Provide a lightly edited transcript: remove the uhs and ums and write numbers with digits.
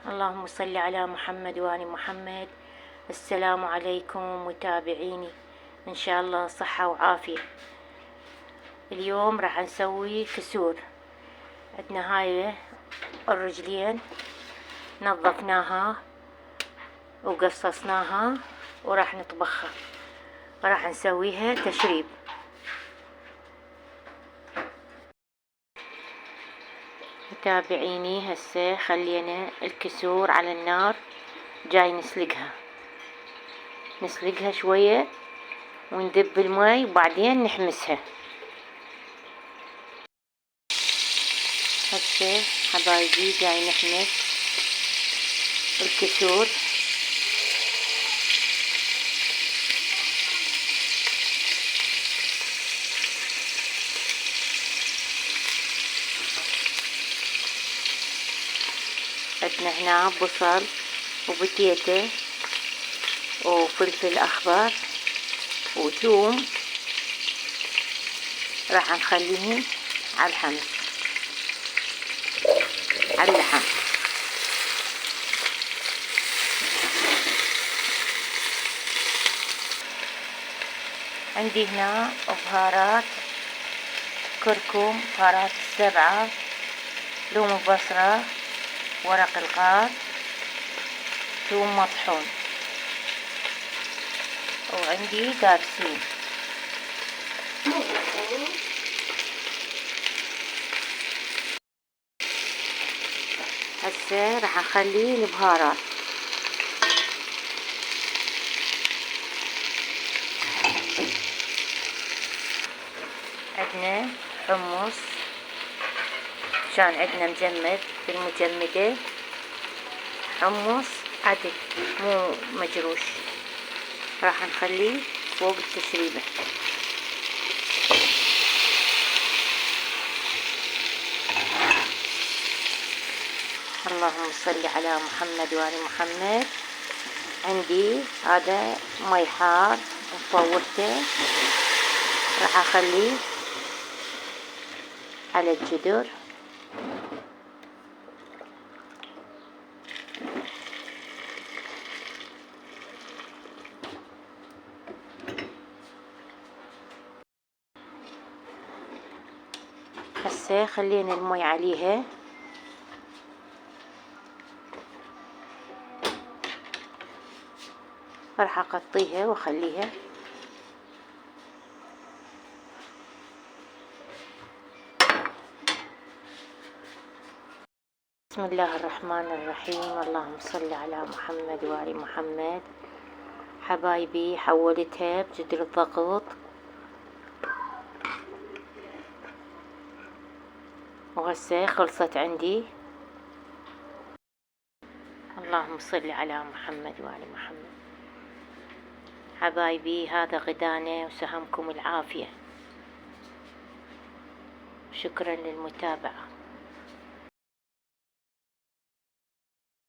اللهم صل على محمد وآل محمد. السلام عليكم متابعيني، إن شاء الله صحة وعافية. اليوم راح نسوي كسور. عندنا هاي الرجلين نظفناها وقصصناها وراح نطبخها، راح نسويها تشريب. متابعيني هسه خلينا الكسور على النار، جاي نسلقها شوية وندب الماء وبعدين نحمسها. هسه حبايبي جاي نحمس الكسور. عندنا هنا بصل وبتيتة وفلفل أخضر وثوم، راح نخليهم على الحمص على اللحم. عندي هنا بهارات كركم، بهارات السبعة، لوم بصرة، ورق الغار، ثوم مطحون، وعندي دارسين. هسه راح اخلي البهارات. عندنا حمص، عشان عندنا مجمد بالمجمدة، حمص عدل مو مجروش، راح نخليه فوق التشريبة. اللهم صل على محمد وآل محمد. عندي هذا مي حار مفورته، راح اخليه على الجدر. هسه خلينا المي عليها، راح اغطيها واخليها. بسم الله الرحمن الرحيم. اللهم صل على محمد وآل محمد. حبايبي حولتها بجدر الضغط، وهسه خلصت عندي. اللهم صل على محمد وآل محمد. حبايبي هذا غدانا وسهمكم العافية. شكرا للمتابعة.